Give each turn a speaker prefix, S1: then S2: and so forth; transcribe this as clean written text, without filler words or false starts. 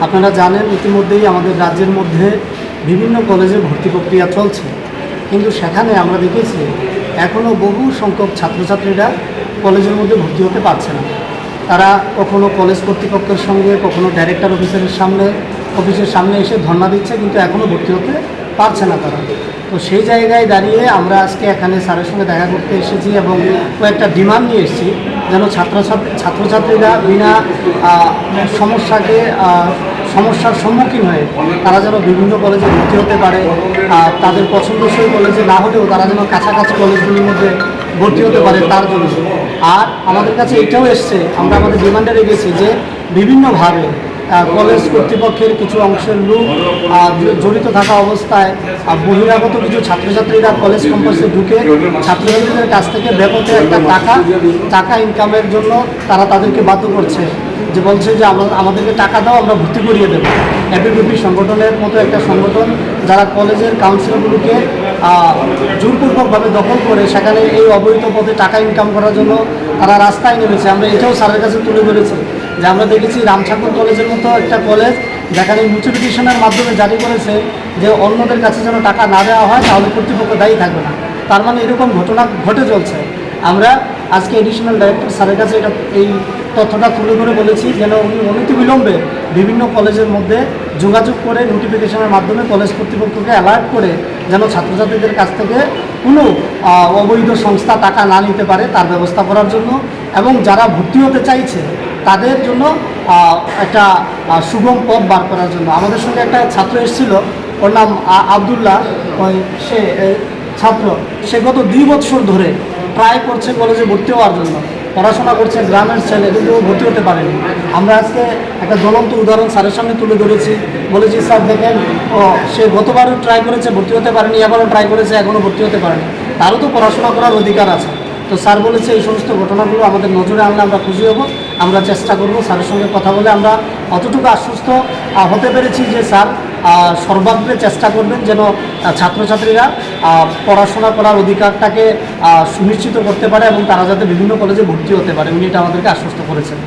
S1: আপনারা জানেন ইতিমধ্যেই আমাদের রাজ্যের মধ্যে বিভিন্ন কলেজে ভর্তি প্রক্রিয়া চলছে, কিন্তু সেখানে আমরা দেখেছি এখনও বহু সংখ্যক ছাত্রছাত্রীরা কলেজের মধ্যে ভর্তি হতে পারছে না। তারা কখনো কলেজ কর্তৃপক্ষের সঙ্গে, কখনো ডাইরেক্টর অফিসের সামনে এসে ধর্ণা দিচ্ছে, কিন্তু এখনও ভর্তি হতে পারছে না তারা। তো সেই জায়গায় দাঁড়িয়ে আমরা আজকে এখানে স্যারের সঙ্গে দেখা করতে এসেছি এবং কয়েকটা ডিমান্ড নিয়ে এসেছি, যেন ছাত্রছাত্রীরা বিনা সমস্যার সম্মুখীন হয়ে তারা যেন বিভিন্ন কলেজে ভর্তি হতে পারে। তাদের পছন্দসই কলেজে না হলেও তারা যেন কাছাকাছি কলেজগুলির মধ্যে ভর্তি হতে পারে তার জন্য। আর আমাদের কাছে এটাও এসছে, আমরা আমাদের ডিমান্ডে রেখেছি যে বিভিন্নভাবে কলেজ কর্তৃপক্ষের কিছু অংশের লোক জড়িত থাকা অবস্থায় বহিরাগত কিছু ছাত্রছাত্রীরা কলেজ ক্যাম্পাসে ঢুকে ছাত্রছাত্রীদের কাছ থেকে ব্যাপক একটা টাকা ইনকামের জন্য তারা তাদেরকে বাধ্য করছে, যে বলছে যে আমাদেরকে টাকা দাও, আমরা ভর্তি করিয়ে দেবো। এবিভিপি সংগঠনের মতো একটা সংগঠন যারা কলেজের কাউন্সিলগুলোকে জোরপূর্বকভাবে দখল করে সেখানে এই অবৈধ পথে টাকা ইনকাম করার জন্য তারা রাস্তায় নেমেছে। আমরা এটাও স্যারের কাছে তুলে ধরেছি যে আমরা দেখেছি রামঠাকুর কলেজের মতো একটা কলেজ যেখানে নোটিফিকেশনের মাধ্যমে জারি করেছে যে অন্যদের কাছে যেন টাকা না দেওয়া হয় তাহলে কর্তৃপক্ষ দায়ী থাকবে না। তার মানে এরকম ঘটনা ঘটে চলছে। আমরা আজকে এডিশনাল ডাইরেক্টর স্যারের কাছে এই তথ্যটা তুলে ধরে বলেছি যেন উনি অনতিবিলম্বে বিভিন্ন কলেজের মধ্যে যোগাযোগ করে নোটিফিকেশনের মাধ্যমে কলেজ কর্তৃপক্ষকে অ্যালার্ট করে যেন ছাত্রছাত্রীদের কাছ থেকে কোনো অবৈধ সংস্থা টাকা না নিতে পারে তার ব্যবস্থা করার জন্য, এবং যারা ভর্তি হতে চাইছে তাদের জন্য একটা সুগম পথ বার করার জন্য। আমাদের সঙ্গে একটা ছাত্র এসেছিল, ওর নাম আবদুল্লাহ। সে গত 2 বছর ধরে ট্রাই করছে কলেজে ভর্তি হওয়ার জন্য, পড়াশোনা করছে, গ্রামের ছেলে, কিন্তু ভর্তি হতে পারেনি। আমরা আজকে একটা জ্বলন্ত উদাহরণ স্যারের সামনে তুলে ধরেছি, বলেছি স্যার দেখেন সে গতবারও ট্রাই করেছে, ভর্তি হতে পারেনি, এবারও ট্রাই করেছে, এখনও ভর্তি হতে পারেনি, তারও তো পড়াশোনা করার অধিকার আছে। তো স্যার বলেছে এই সমস্ত ঘটনাগুলো আমাদের নজরে আনলে আমরা খুশি হব, আমরা চেষ্টা করব। স্যারের সঙ্গে কথা বলে আমরা অতটুকু আশ্বস্ত হতে পেরেছি যে স্যার সর্বাগ্রে চেষ্টা করবেন যেন ছাত্রছাত্রীরা পড়াশোনা করার অধিকারটাকে সুনিশ্চিত করতে পারে এবং তারা যাতে বিভিন্ন কলেজে ভর্তি হতে পারে, উনি এটা আমাদেরকে আশ্বস্ত করেছেন।